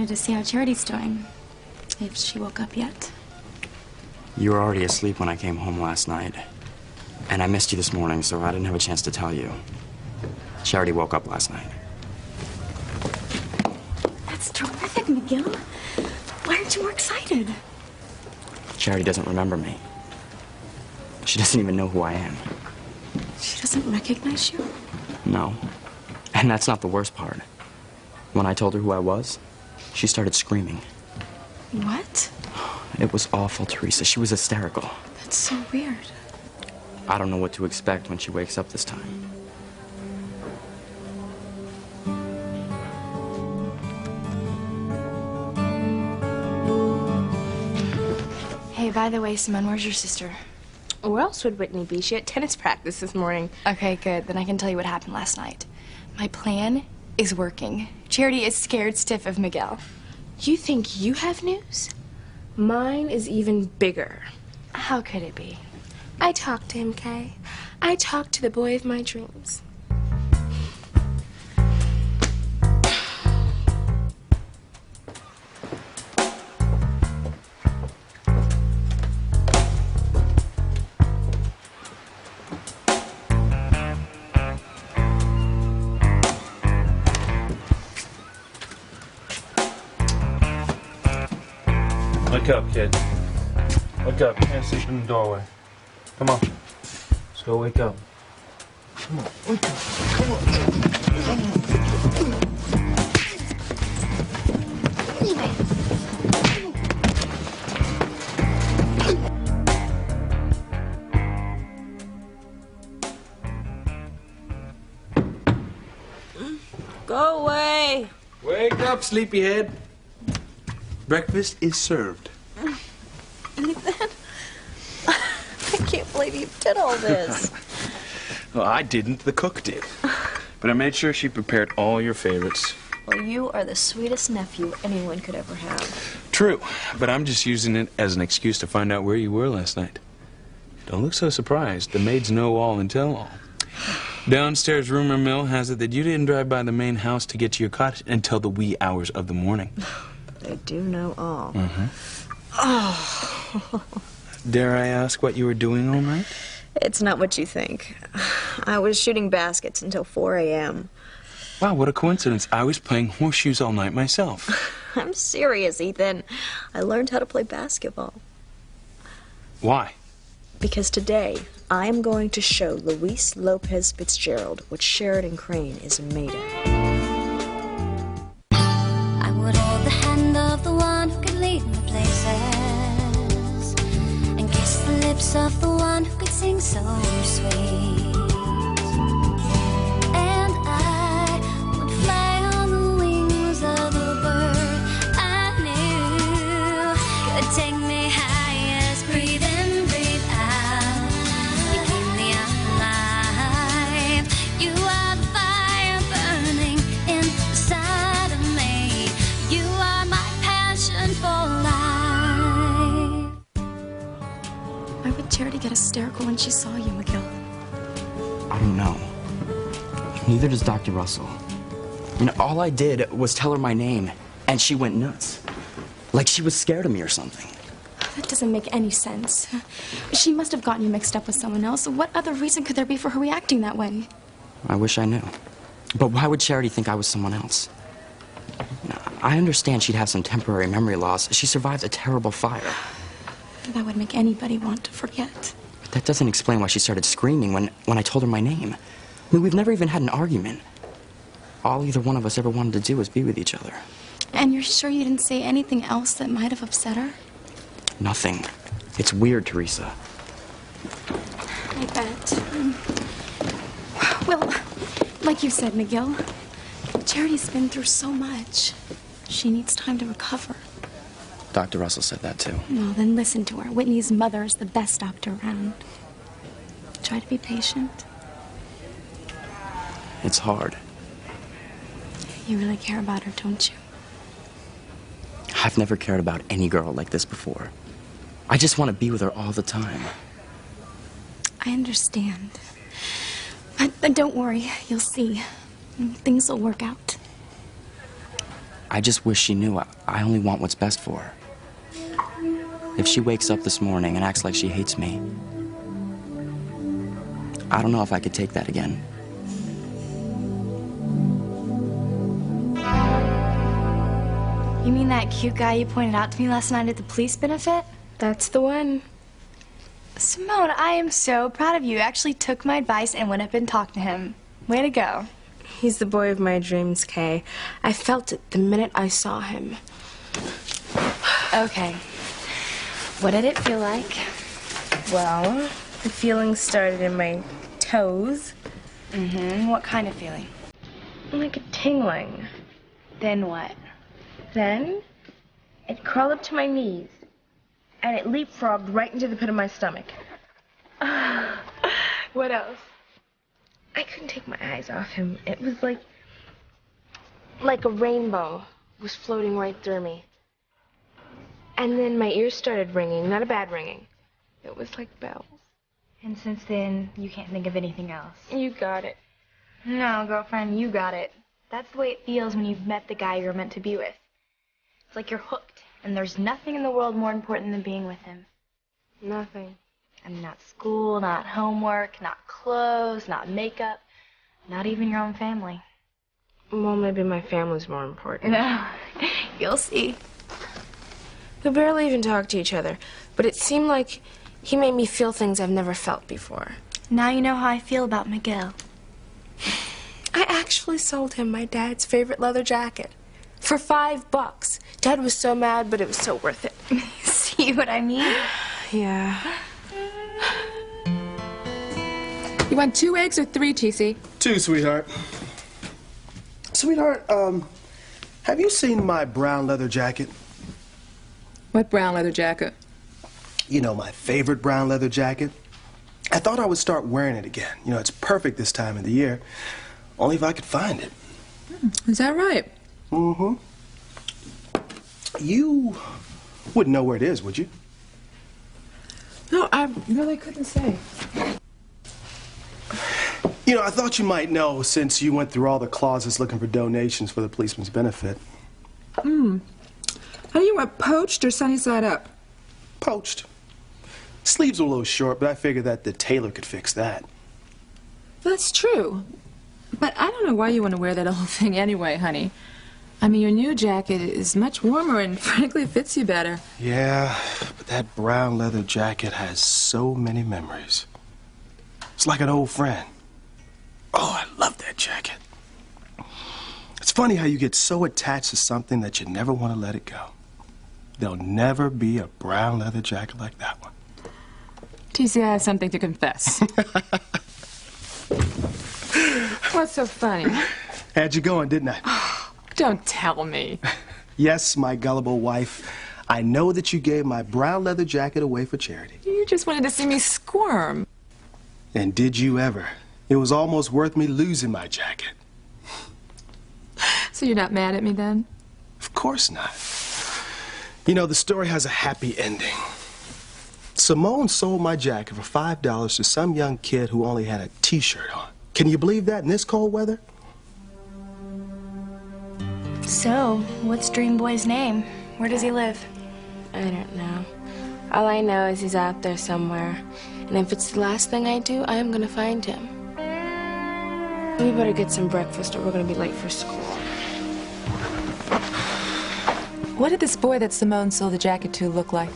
wanted to see how Charity's doing. If she woke up yet. You were already asleep when I came home last night. And I missed you this morning, so I didn't have a chance to tell you. Charity woke up last night. That's terrific, McGill. Why aren't you more excited? Charity doesn't remember me. She doesn't even know who I am. She doesn't recognize you? No. And that's not the worst part. When I told her who I was, she started screaming. What? It was awful, Teresa. She was hysterical. That's so weird. I don't know what to expect when she wakes up this time. Hey, by the way, Simone, where's your sister? Where else would Whitney be? She had tennis practice this morning. Okay, good. Then I can tell you what happened last night. My plan is working. Charity is scared stiff of Miguel. You think you have news? Mine is even bigger. How could it be? I talked to him, Kay. I talked to the boy of my dreams. Wake up, kid. Wake up. You can't sleep in the doorway. Come on. Let's go wake up. Come on. Wake up. Come on. Go away. Wake up, sleepyhead. Breakfast is served. Ethan, I can't believe you did all this. Well, I didn't. The cook did. But I made sure she prepared all your favorites. Well, you are the sweetest nephew anyone could ever have. True, but I'm just using it as an excuse to find out where you were last night. Don't look so surprised. The maids know all and tell all. Downstairs rumor mill has it that you didn't drive by the main house to get to your cottage until the wee hours of the morning. They do know all. Mm-hmm. Oh. Dare I ask what you were doing all night? It's not what you think. I was shooting baskets until 4 a.m. Wow, what a coincidence. I was playing horseshoes all night myself. I'm serious, Ethan. I learned how to play basketball. Why? Because today, I am going to show Luis Lopez Fitzgerald what Sheridan Crane is made of. I would hold the hand of the one who could lead me places and kiss the lips of the one who could sing so sweet. And I would fly on the wings of a bird I knew could take me highest. Breathe in, breathe out. You keep me alive. You are the fire burning inside of me. You are my passion for life. Why would Charity get hysterical when she saw you, Miguel? I don't know. Neither does Dr. Russell. You know, all I did was tell her my name, and she went nuts. Like she was scared of me or something. That doesn't make any sense. She must have gotten you mixed up with someone else. What other reason could there be for her reacting that way? I wish I knew. But why would Charity think I was someone else? Now, I understand she'd have some temporary memory loss. She survived a terrible fire. That would make anybody want to forget. But that doesn't explain why she started screaming when I told her my name. I mean, we've never even had an argument. All either one of us ever wanted to do was be with each other. And you're sure you didn't say anything else that might have upset her? Nothing. It's weird, Teresa. I bet. Well, like you said, Miguel, Charity's been through so much. She needs time to recover. Dr. Russell said that, too. Well, then listen to her. Whitney's mother is the best doctor around. Try to be patient. It's hard. You really care about her, don't you? I've never cared about any girl like this before. I just want to be with her all the time. I understand. But don't worry, you'll see. Things will work out. I just wish she knew I only want what's best for her. If she wakes up this morning and acts like she hates me, I don't know if I could take that again. You mean that cute guy you pointed out to me last night at the police benefit? That's the one. Simone, I am so proud of you. You actually took my advice and went up and talked to him. Way to go. He's the boy of my dreams, Kay. I felt it the minute I saw him. Okay. What did it feel like? Well, the feeling started in my toes. Mm-hmm. What kind of feeling? Like a tingling. Then what? Then, it crawled up to my knees, and it leapfrogged right into the pit of my stomach. What else? I couldn't take my eyes off him. It was like a rainbow was floating right through me. And then my ears started ringing, not a bad ringing. It was like bells. And since then, you can't think of anything else. You got it. No, girlfriend, you got it. That's the way it feels when you've met the guy you're meant to be with. It's like you're hooked, and there's nothing in the world more important than being with him. Nothing. I mean, not school, not homework, not clothes, not makeup, not even your own family. Well, maybe my family's more important. No, you'll see. We barely even talked to each other, but it seemed like he made me feel things I've never felt before. Now you know how I feel about Miguel. I actually sold him my dad's favorite leather jacket for $5. Dad was so mad, but it was so worth it. See what I mean? Yeah. You want 2 eggs or 3, TC? 2, sweetheart. Sweetheart, have you seen my brown leather jacket? What brown leather jacket? You know, my favorite brown leather jacket. I thought I would start wearing it again. You know, it's perfect this time of the year. Only if I could find it. Is that right? Mm-hmm. You wouldn't know where it is, would you? No, I really couldn't say. You know, I thought you might know since you went through all the closets looking for donations for the policeman's benefit. How do you want poached or sunny side up? Poached. Sleeves were a little short, but I figured that the tailor could fix that. That's true. But I don't know why you want to wear that old thing anyway, honey. I mean, your new jacket is much warmer and frankly fits you better. Yeah, but that brown leather jacket has so many memories. It's like an old friend. Oh, I love that jacket. It's funny how you get so attached to something that you never want to let it go. There'll never be a brown leather jacket like that one. TC, I have something to confess. What's so funny? Had you going, didn't I? Don't tell me. Yes, my gullible wife. I know that you gave my brown leather jacket away for charity. You just wanted to see me squirm. And did you ever? It was almost worth me losing my jacket. So you're not mad at me then? Of course not. You know, the story has a happy ending. Simone sold my jacket for $5 to some young kid who only had a t-shirt on. Can you believe that in this cold weather? So, what's Dream Boy's name? Where does he live? I don't know. All I know is he's out there somewhere. And if it's the last thing I do, I am going to find him. We better get some breakfast or we're going to be late for school. What did this boy that Simone sold the jacket to look like?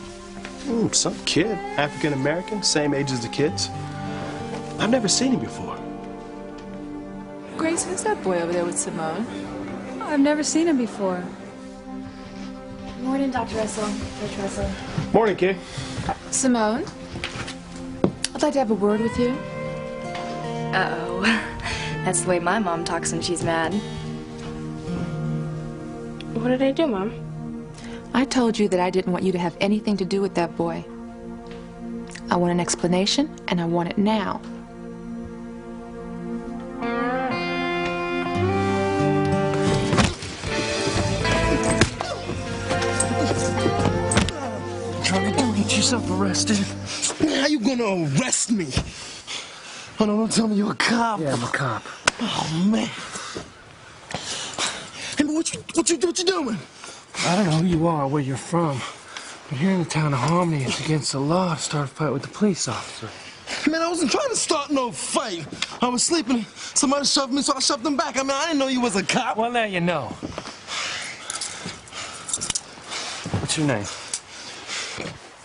Some kid, African American, same age as the kids. I've never seen him before. Grace, who's that boy over there with Simone? I've never seen him before. Morning, Dr. Russell. Dr. Russell. Morning, kid. Simone? I'd like to have a word with you. Uh-oh. That's the way my mom talks when she's mad. What did I do, Mom? I told you that I didn't want you to have anything to do with that boy. I want an explanation, and I want it now. Charlie, don't get yourself arrested. How you gonna arrest me? Oh, no, don't tell me you're a cop. Yeah, I'm a cop. Oh, man. And what you doing? I don't know who you are or where you're from, but here in the town of Harmony, it's against the law to start a fight with the police officer. Man, I wasn't trying to start no fight. I was sleeping. Somebody shoved me, so I shoved them back. I mean, I didn't know you was a cop. Well, now you know. What's your name?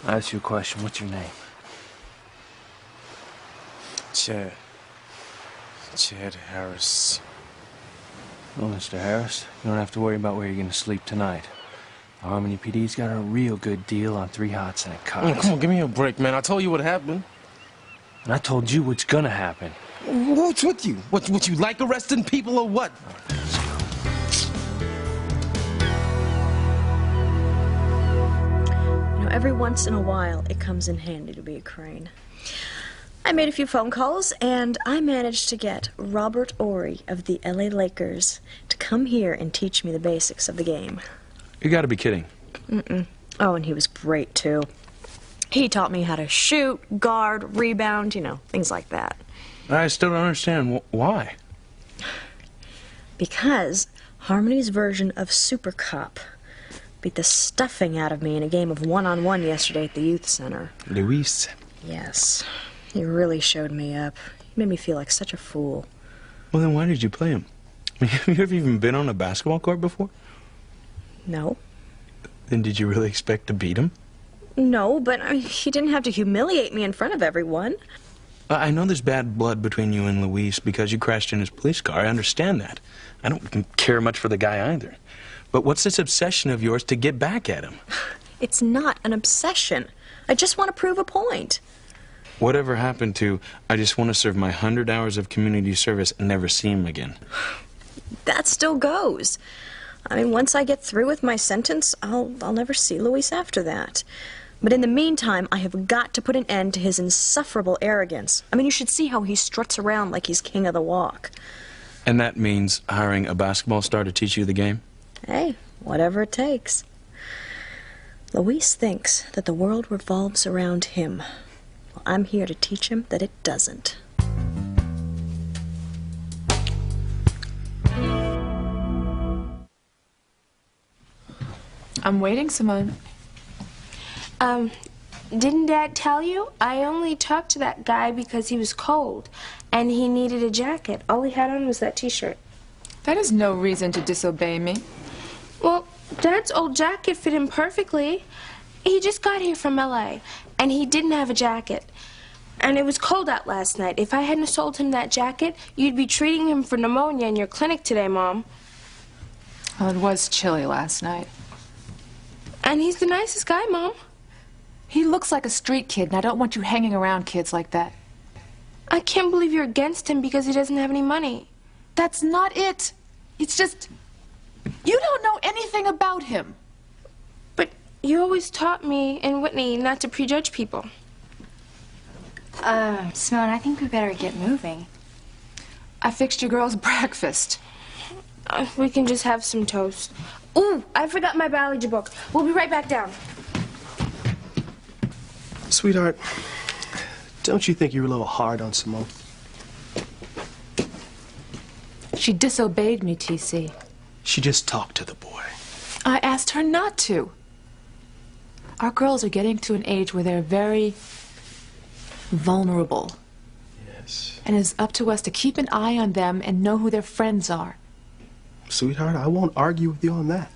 I ask you a question. What's your name? Chad Harris. Well, Mr. Harris, you don't have to worry about where you're going to sleep tonight. The Harmony PD's got a real good deal on 3 hots and a cot. Oh, come on, give me a break, man. I told you what happened. And I told you what's going to happen. What's with you? What you like arresting people or what? You know, every once in a while, it comes in handy to be a Crane. I made a few phone calls, and I managed to get Robert Horry of the LA Lakers to come here and teach me the basics of the game. You gotta be kidding. Mm-mm. Oh, and he was great, too. He taught me how to shoot, guard, rebound, you know, things like that. I still don't understand. Why? Because Harmony's version of Super Cop beat the stuffing out of me in a game of one-on-one yesterday at the youth center. Luis. Yes. He really showed me up. He made me feel like such a fool. Well, then why did you play him? Have you ever even been on a basketball court before? No. Then did you really expect to beat him? No, but I mean, he didn't have to humiliate me in front of everyone. I know there's bad blood between you and Luis because you crashed in his police car. I understand that. I don't care much for the guy either. But what's this obsession of yours to get back at him? It's not an obsession. I just want to prove a point. Whatever happened to, I just want to serve my 100 hours of community service and never see him again? That still goes. I mean, once I get through with my sentence, I'll never see Luis after that. But in the meantime, I have got to put an end to his insufferable arrogance. I mean, you should see how he struts around like he's king of the walk. And that means hiring a basketball star to teach you the game? Hey, whatever it takes. Luis thinks that the world revolves around him. Well, I'm here to teach him that it doesn't. I'm waiting, Simone. Didn't Dad tell you? I only talked to that guy because he was cold, and he needed a jacket. All he had on was that T-shirt. That is no reason to disobey me. Well, Dad's old jacket fit him perfectly. He just got here from L.A., and he didn't have a jacket. And it was cold out last night. If I hadn't sold him that jacket, you'd be treating him for pneumonia in your clinic today, Mom. Well, it was chilly last night. And he's the nicest guy, Mom. He looks like a street kid, and I don't want you hanging around kids like that. I can't believe you're against him because he doesn't have any money. That's not it. It's just... you don't know anything about him. But you always taught me and Whitney not to prejudge people. Simone, I think we better get moving. I fixed your girls' breakfast. We can just have some toast. Ooh, I forgot my biology book. We'll be right back down. Sweetheart, don't you think you're a little hard on Simone? She disobeyed me, T.C. She just talked to the boy. I asked her not to. Our girls are getting to an age where they're very vulnerable. Yes. And it's up to us to keep an eye on them and know who their friends are. Sweetheart, I won't argue with you on that.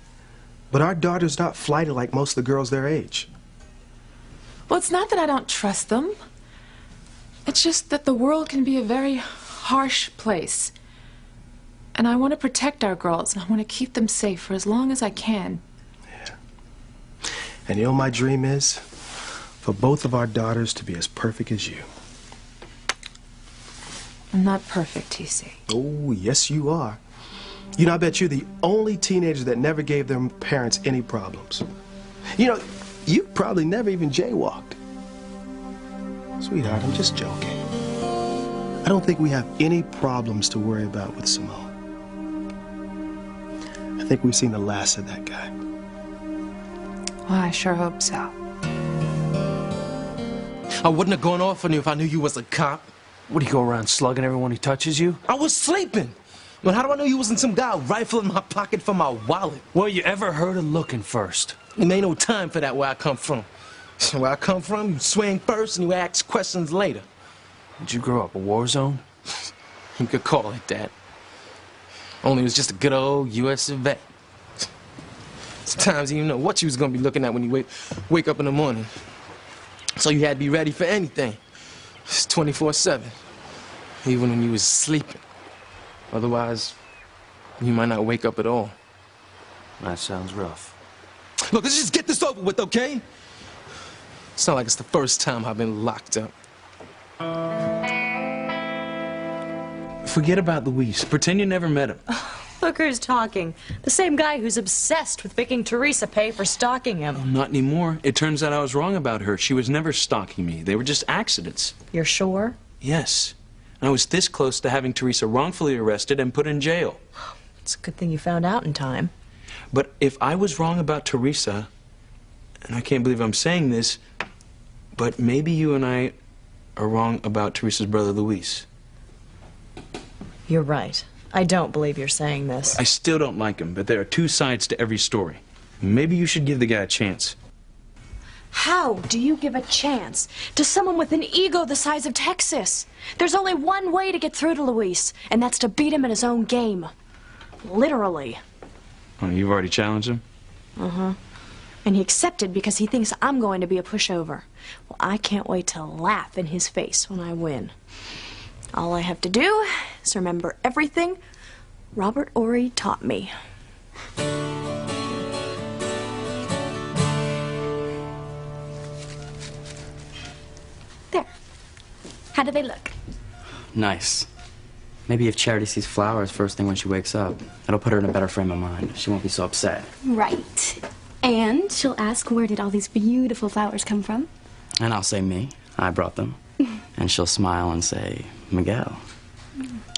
But our daughter's not flighty like most of the girls their age. Well, it's not that I don't trust them. It's just that the world can be a very harsh place. And I want to protect our girls, and I want to keep them safe for as long as I can. Yeah. And you know what my dream is? For both of our daughters to be as perfect as you. I'm not perfect, T.C. Oh, yes you are. You know, I bet you're the only teenager that never gave their parents any problems. You know, you probably never even jaywalked. Sweetheart, I'm just joking. I don't think we have any problems to worry about with Simone. I think we've seen the last of that guy. Well, I sure hope so. I wouldn't have gone off on you if I knew you was a cop. What, do you go around slugging everyone who touches you? I was sleeping. Well, how do I know you wasn't some guy rifling my pocket for my wallet? Well, you ever heard of looking first? And ain't no time for that where I come from. Where I come from, you swing first and you ask questions later. Did you grow up a war zone? You could call it that. Only it was just a good old U.S. vet. Sometimes you didn't know what you was gonna be looking at when you wake up in the morning. So you had to be ready for anything. It's 24/7. Even when you was sleeping. Otherwise, you might not wake up at all. That sounds rough. Look, let's just get this over with, okay? It's not like it's the first time I've been locked up. Forget about Luis. Pretend you never met him. Look who's talking. The same guy who's obsessed with making Teresa pay for stalking him. Not anymore. It turns out I was wrong about her. She was never stalking me. They were just accidents. You're sure? Yes. I was this close to having Teresa wrongfully arrested and put in jail. It's a good thing you found out in time. But if I was wrong about Teresa, and I can't believe I'm saying this, but maybe you and I are wrong about Teresa's brother Luis. You're right. I don't believe you're saying this. I still don't like him, but there are two sides to every story. Maybe you should give the guy a chance. How do you give a chance to someone with an ego the size of Texas? There's only one way to get through to Luis, and that's to beat him in his own game. Literally. Oh, you've already challenged him? Uh-huh. And he accepted because he thinks I'm going to be a pushover. Well, I can't wait to laugh in his face when I win. All I have to do is remember everything Robert Horry taught me. There. How do they look? Nice. Maybe if Charity sees flowers first thing when she wakes up, it'll put her in a better frame of mind. She won't be so upset. Right. And she'll ask, where did all these beautiful flowers come from? And I'll say me. I brought them. And she'll smile and say, Miguel.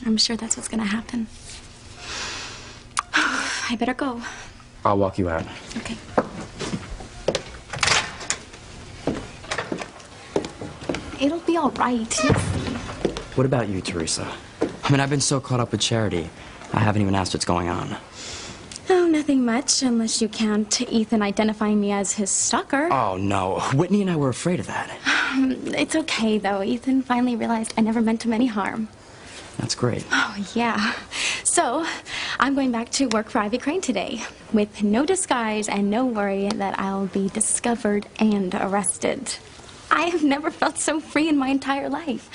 I'm sure that's what's gonna happen. I better go. I'll walk you out. Okay. It'll be all right. You'll see. What about you, Teresa? I mean, I've been so caught up with Charity, I haven't even asked what's going on. Oh, nothing much, unless you count Ethan identifying me as his stalker. Oh, no. Whitney and I were afraid of that. It's okay, though. Ethan finally realized I never meant him any harm. That's great. Oh, yeah. So, I'm going back to work for Ivy Crane today, with no disguise and no worry that I'll be discovered and arrested. I have never felt so free in my entire life.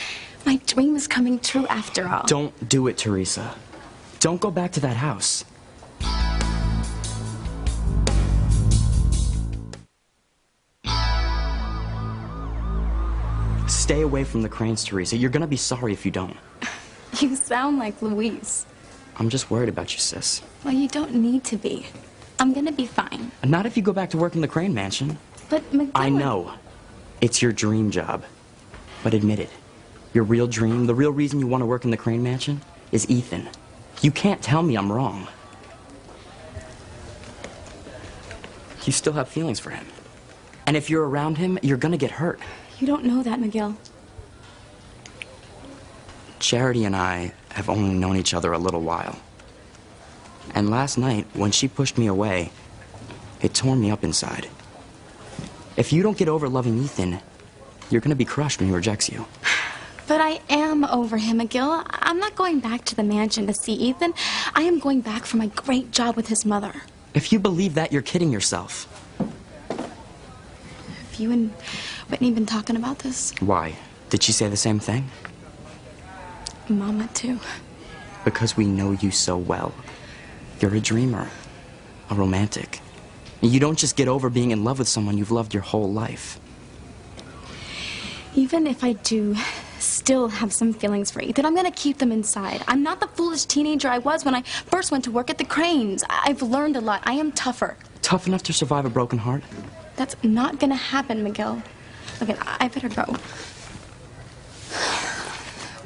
My dream is coming true after all. Don't do it, Teresa. Don't go back to that house. Stay away from the Cranes, Teresa. You're gonna be sorry if you don't. You sound like Luis. I'm just worried about you, sis. Well, you don't need to be. I'm gonna be fine. Not if you go back to work in the Crane mansion. But McDowell... I know. It's your dream job. But admit it. Your real dream, the real reason you want to work in the Crane mansion, is Ethan. You can't tell me I'm wrong. You still have feelings for him. And if you're around him, you're gonna get hurt. You don't know that, Miguel. Charity and I have only known each other a little while. And last night, when she pushed me away, it tore me up inside. If you don't get over loving Ethan, you're gonna be crushed when he rejects you. But I am over him, Miguel. I'm not going back to the mansion to see Ethan. I am going back for my great job with his mother. If you believe that, you're kidding yourself. Have you and Whitney been talking about this? Why? Did she say the same thing? Mama, too. Because we know you so well. You're a dreamer, a romantic. You don't just get over being in love with someone you've loved your whole life. Even if I do still have some feelings for Ethan, I'm gonna keep them inside. I'm not the foolish teenager I was when I first went to work at the Cranes. I've learned a lot. I am tougher. Tough enough to survive a broken heart? That's not gonna happen, Miguel. Okay, I better go.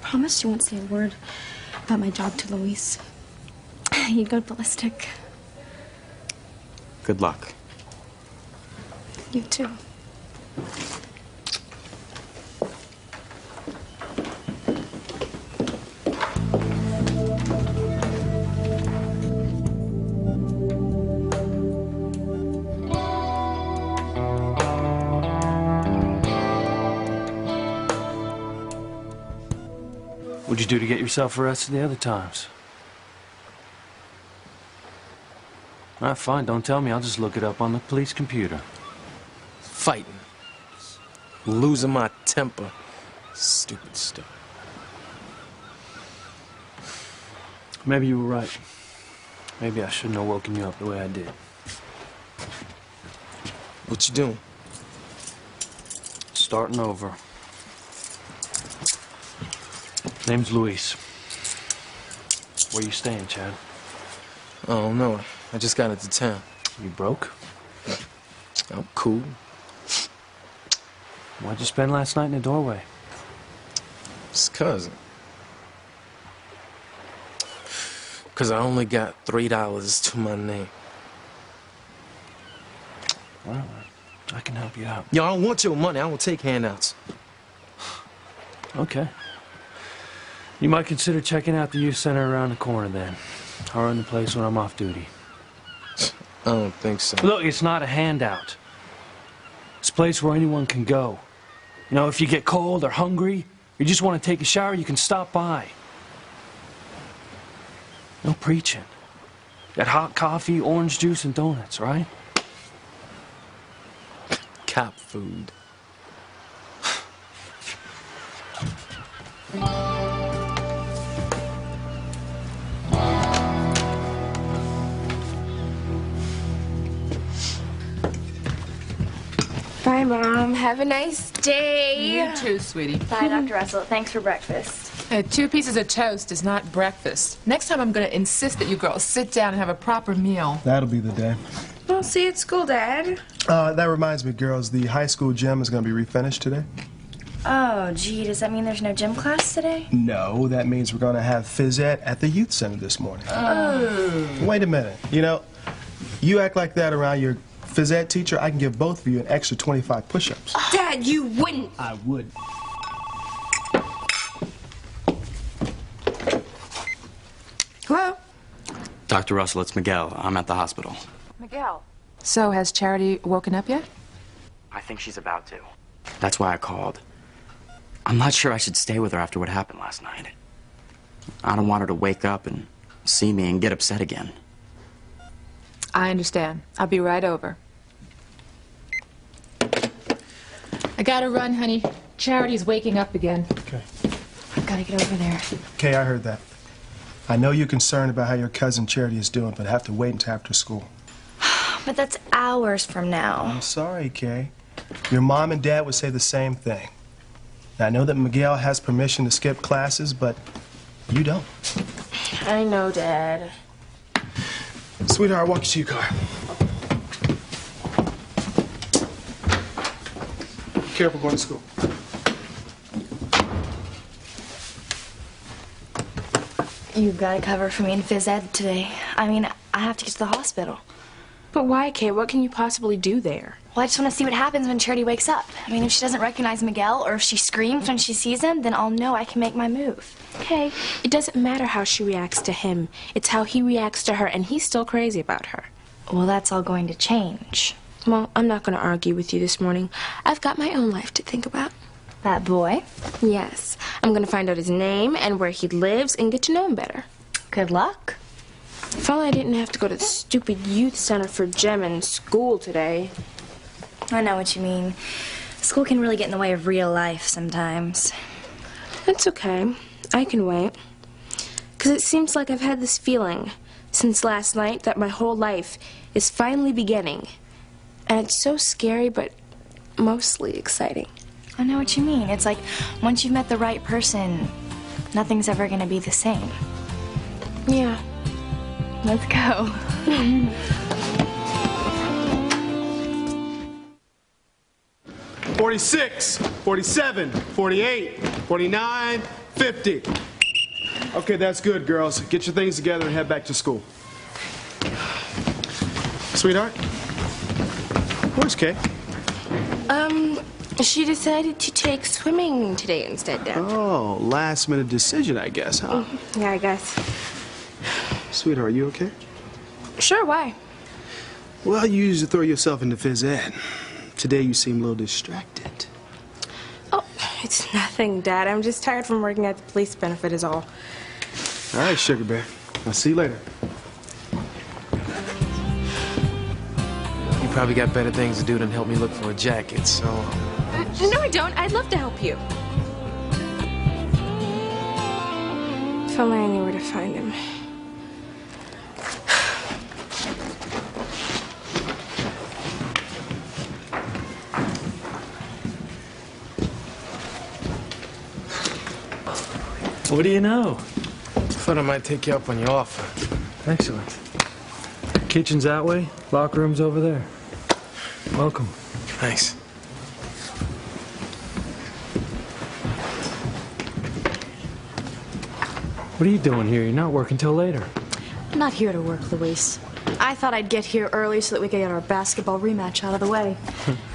Promise you won't say a word about my job to Luis. He'd go ballistic. Good luck. You too. What'd you do to get yourself arrested the other times? All right, fine. Don't tell me. I'll just look it up on the police computer. Fighting. Losing my temper. Stupid stuff. Maybe you were right. Maybe I shouldn't have woken you up the way I did. What you doing? Starting over. Name's Luis. Where you staying, Chad? I don't know. I just got into town. You broke? I'm cool. Why'd you spend last night in the doorway? It's cousin. Because I only got $3 to my name. Well, I can help you out. Yo, I don't want your money. I don't take handouts. Okay. You might consider checking out the youth center around the corner then. I'll run the place when I'm off duty. I don't think so. Look, it's not a handout. It's a place where anyone can go. You know, if you get cold or hungry, or you just want to take a shower, you can stop by. No preaching. Got hot coffee, orange juice, and donuts, right? Cop food. Bye, Mom. Have a nice day. You too, sweetie. Bye, Dr. Russell. Thanks for breakfast. 2 pieces of toast is not breakfast. Next time I'm going to insist that you girls sit down and have a proper meal. That'll be the day. We'll see you at school, Dad. That reminds me, girls, the high school gym is going to be refinished today. Oh, gee, does that mean there's no gym class today? No, that means we're going to have phys ed at the youth center this morning. Oh. Wait a minute. You know, you act like that around your phys ed teacher, I can give both of you an extra 25 push-ups. Dad, you wouldn't. I would. Hello? Dr. Russell, it's Miguel. I'm at the hospital. Miguel. So, has Charity woken up yet? I think she's about to. That's why I called. I'm not sure I should stay with her after what happened last night. I don't want her to wake up and see me and get upset again. I understand. I'll be right over. I gotta run, honey. Charity's waking up again. Okay. I've got to get over there. Okay, I heard that. I know you're concerned about how your cousin Charity is doing, but I have to wait until after school. But that's hours from now. I'm sorry, Kay. Your mom and dad would say the same thing. Now, I know that Miguel has permission to skip classes, but you don't. I know, Dad. Sweetheart, walk you to your car. Careful going to school. You've got to cover for me in phys ed today. I mean, I have to get to the hospital. But why, Kay? What can you possibly do there? Well, I just want to see what happens when Charity wakes up. I mean, if she doesn't recognize Miguel or if she screams when she sees him, then I'll know I can make my move. Kay, it doesn't matter how she reacts to him. It's how he reacts to her, and he's still crazy about her. Well, that's all going to change. Well, I'm not going to argue with you this morning. I've got my own life to think about. That boy? Yes. I'm going to find out his name and where he lives and get to know him better. Good luck. If only I didn't have to go to the stupid youth center for gym in school today. I know what you mean. School can really get in the way of real life sometimes. That's okay. I can wait. Because it seems like I've had this feeling since last night that my whole life is finally beginning. And it's so scary, but mostly exciting. I know what you mean. It's like once you've met the right person, nothing's ever going to be the same. Yeah. Let's go. 46, 47, 48, 49, 50. Okay, that's good, girls. Get your things together and head back to school. Sweetheart, where's Kay? She decided to take swimming today instead, Dad. Oh, last minute decision, I guess, huh? Yeah, I guess. Sweetheart, are you okay? Sure, why? Well, you usually throw yourself into phys ed. Today you seem a little distracted. Oh, It's nothing, Dad. I'm just tired from working at the police benefit is all. All right, Sugar Bear. I'll see you later. You probably got better things to do than help me look for a jacket, so... No, I don't. I'd love to help you. If only I knew where to find him. What do you know? Thought I might take you up on your offer. Excellent. Kitchen's that way, locker room's over there. Welcome. Thanks. What are you doing here? You're not working till later. I'm not here to work, Luis. I thought I'd get here early so that we could get our basketball rematch out of the way.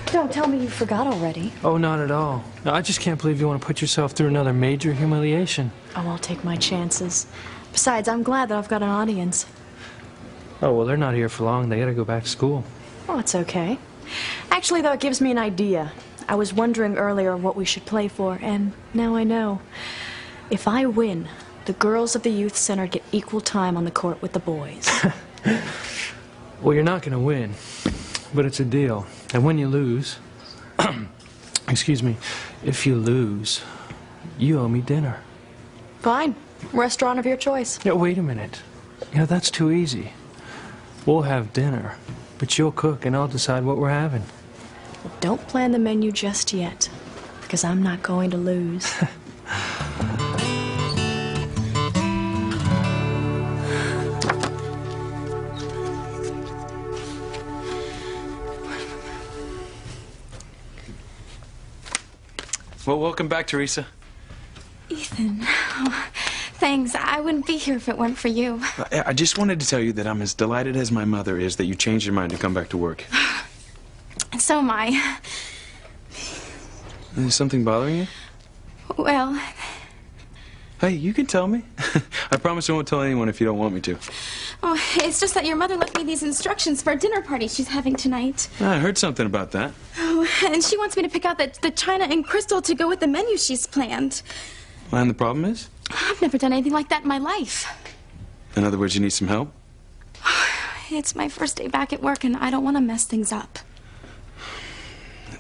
Don't tell me you forgot already. Oh, not at all. No, I just can't believe you want to put yourself through another major humiliation. Oh, I'll take my chances. Besides, I'm glad that I've got an audience. Oh, well, they're not here for long. They gotta go back to school. Oh, it's okay. Actually, though, it gives me an idea. I was wondering earlier what we should play for, and now I know. If I win, the girls of the youth center get equal time on the court with the boys. Well, you're not gonna win, but it's a deal. And when you lose, excuse me, if you lose, you owe me dinner. Fine. Restaurant of your choice. Yeah, wait a minute. You know, that's too easy. We'll have dinner, but you'll cook and I'll decide what we're having. Don't plan the menu just yet, because I'm not going to lose. Well, welcome back, Teresa. Ethan, oh, thanks. I wouldn't be here if it weren't for you. I just wanted to tell you that I'm as delighted as my mother is that you changed your mind to come back to work. So am I. Is something bothering you? Well, Hey, you can tell me. I promise I won't tell anyone if you don't want me to. oh, it's just that your mother left me these instructions for a dinner party she's having tonight. I heard something about that. Oh, and she wants me to pick out the china and crystal to go with the menu she's planned. And the problem is? I've never done anything like that in my life. In other words, you need some help? It's my first day back at work, and I don't want to mess things up.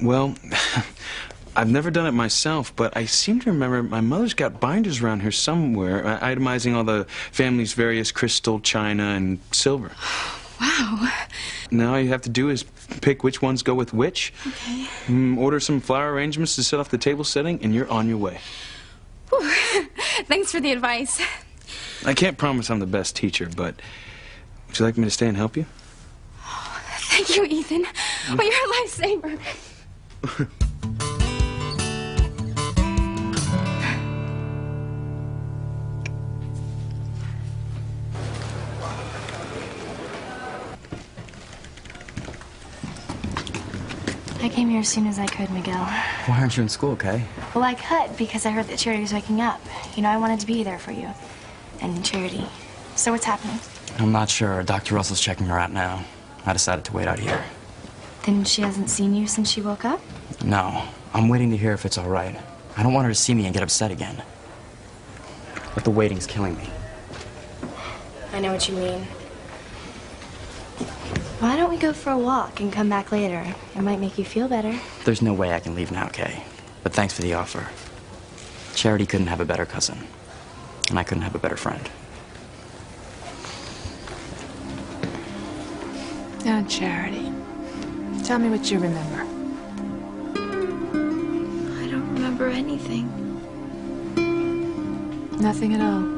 Well, I've never done it myself, but I seem to remember my mother's got binders around here somewhere, itemizing all the family's various crystal, china, and silver. Wow. Now all you have to do is pick which ones go with which. Okay. Order some flower arrangements to set off the table setting, and you're on your way. Whew. Thanks for the advice. I can't promise I'm the best teacher, but would you like me to stay and help you? Thank you, Ethan. Oh, you're a lifesaver. I came here as soon as I could, Miguel. Why aren't you in school, Kay? Well, I cut because I heard that Charity was waking up. You know, I wanted to be there for you. And Charity. So what's happening? I'm not sure. Dr. Russell's checking her out now. I decided to wait out here. Then she hasn't seen you since she woke up? No. I'm waiting to hear if it's all right. I don't want her to see me and get upset again. But the waiting's killing me. I know what you mean. Why don't we go for a walk and come back later? It might make you feel better. There's no way I can leave now, Kay. But thanks for the offer. Charity couldn't have a better cousin. And I couldn't have a better friend. Now, Charity, tell me what you remember. I don't remember anything. Nothing at all.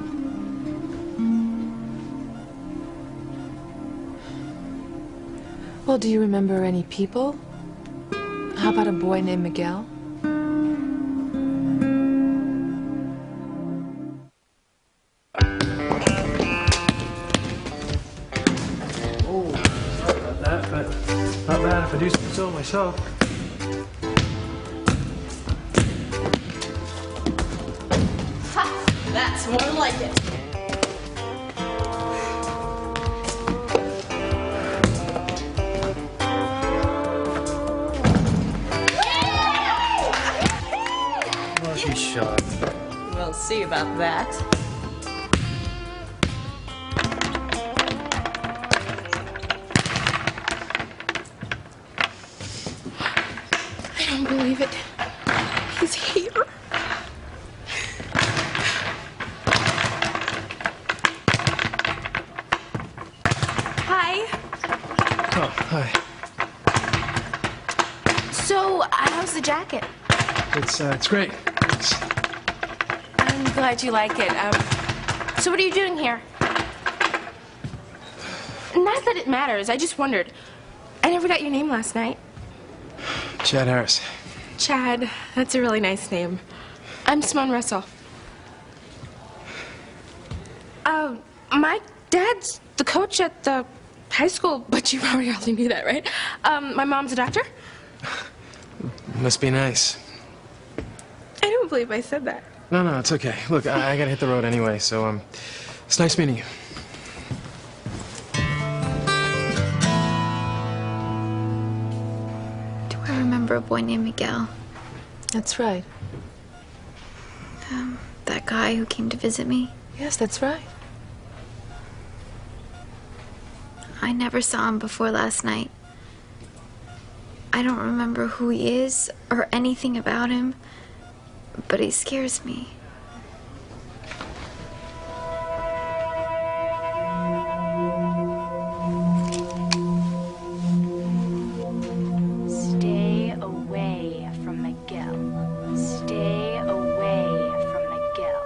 Well, do you remember any people? How about a boy named Miguel? Oh, sorry about that, but not bad if I do so myself. Ha! That's more like it. shot. We'll see about that. I don't believe it. He's here. Hi. Oh, hi. So, how's the jacket? It's great. I'm glad you like it. So what are you doing here? Not that it matters. I just wondered. I never got your name last night. Chad Harris. Chad. That's a really nice name. I'm Simone Russell. My dad's the coach at the high school, but you probably already knew that, right? My mom's a doctor. Must be nice. I don't believe I said that. No, it's okay. Look, I gotta hit the road anyway, so, it's nice meeting you. Do I remember a boy named Miguel? That's right. That guy who came to visit me? Yes, that's right. I never saw him before last night. I don't remember who he is or anything about him, but he scares me. Stay away from Miguel. Stay away from Miguel.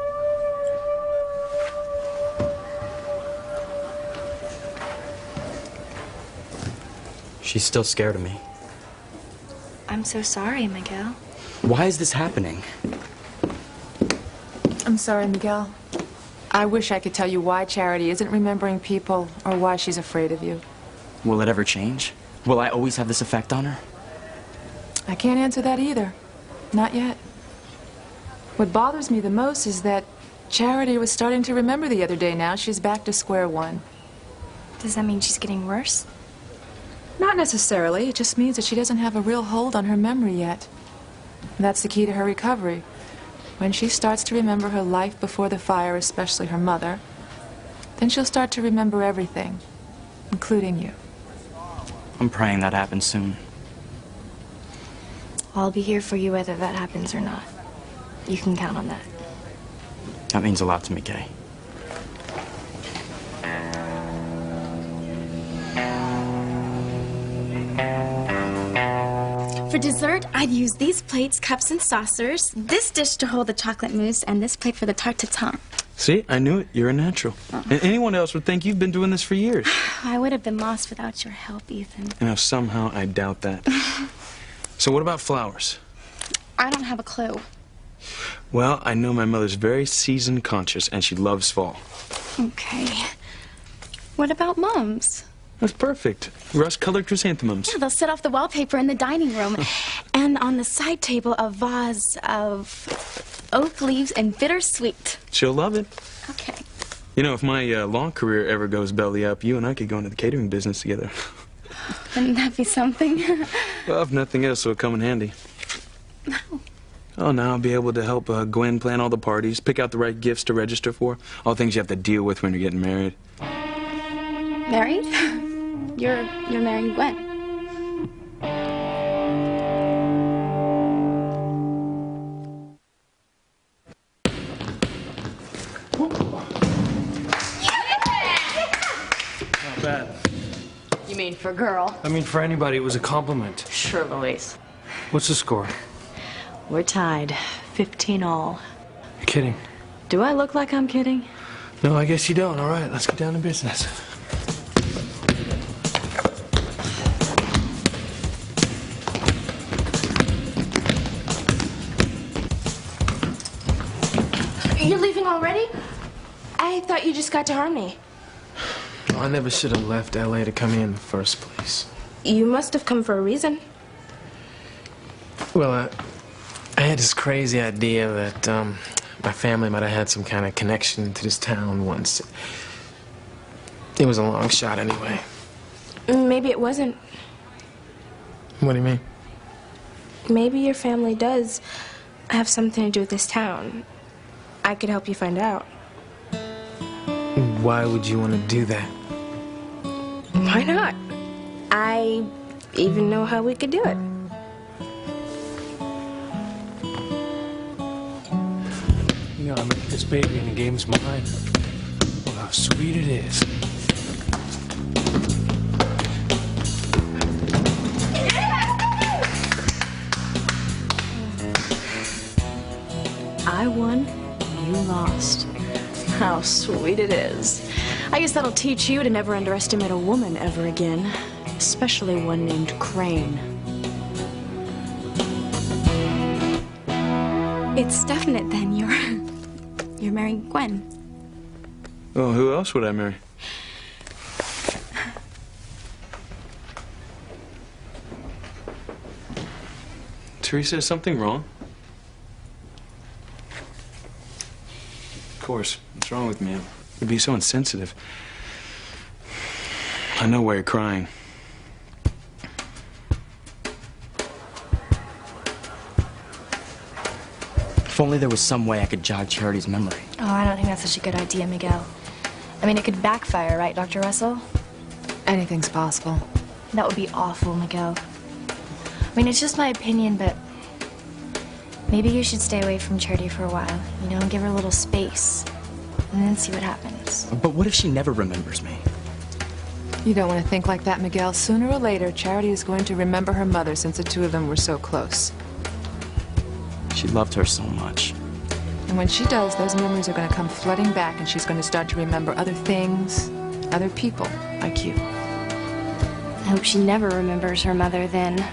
She's still scared of me. I'm so sorry, Miguel. Why is this happening? I'm sorry, Miguel. I wish I could tell you why Charity isn't remembering people or why she's afraid of you. Will it ever change? Will I always have this effect on her? I can't answer that either. Not yet. What bothers me the most is that Charity was starting to remember the other day now. She's back to square one. Does that mean she's getting worse? Not necessarily. It just means that she doesn't have a real hold on her memory yet. And that's the key to her recovery. When she starts to remember her life before the fire, especially her mother, then she'll start to remember everything, including you. I'm praying that happens soon. I'll be here for you whether that happens or not. You can count on that. That means a lot to me, Kay. For dessert, I'd use these plates, cups, and saucers, this dish to hold the chocolate mousse, and this plate for the tarte tatin. See, I knew it. You're a natural. And anyone else would think you've been doing this for years. I would have been lost without your help, Ethan. Now, somehow, I doubt that. So what about flowers? I don't have a clue. Well, I know my mother's very season conscious, and she loves fall. Okay. What about Mom's? That's perfect. Rust-colored chrysanthemums. Yeah, they'll set off the wallpaper in the dining room. And on the side table, a vase of oak leaves and bittersweet. She'll love it. Okay. You know, if my law career ever goes belly up, you and I could go into the catering business together. Wouldn't that be something? Well, if nothing else, it'll come in handy. No. Oh, now I'll be able to help Gwen plan all the parties, pick out the right gifts to register for, all things you have to deal with when you're getting married. Married? You're marrying Gwen. Not bad. You mean for girl? I mean, for anybody, it was a compliment. Sure, Louise. What's the score? We're tied. 15 all. You're kidding. Do I look like I'm kidding? No, I guess you don't. All right, let's get down to business. You're leaving already? I thought you just got to Harmony. I never should have left L.A. to come here in the first place. You must have come for a reason. Well, I had this crazy idea that my family might have had some kind of connection to this town once. It was a long shot anyway. Maybe it wasn't. What do you mean? Maybe your family does. have something to do with this town. I could help you find out. Why would you want to do that? Why not? I even know how we could do it. You know, I met this baby and the game's mine. Oh, how sweet it is. I won, you lost. How sweet it is. I guess that'll teach you to never underestimate a woman ever again, especially one named Crane. It's definite then. You're marrying Gwen. Well, who else would I marry? Teresa, is something wrong? Of course. What's wrong with me? You'd be so insensitive. I know why you're crying. If only there was some way I could jog Charity's memory. Oh, I don't think that's such a good idea, Miguel. I mean, it could backfire, right, Dr. Russell? Anything's possible. That would be awful, Miguel. I mean, it's just my opinion, but maybe you should stay away from Charity for a while, you know, and give her a little space, and then see what happens. But what if she never remembers me? You don't want to think like that, Miguel. Sooner or later, Charity is going to remember her mother since the two of them were so close. She loved her so much. And when she does, those memories are going to come flooding back, and she's going to start to remember other things, other people like you. I hope she never remembers her mother then.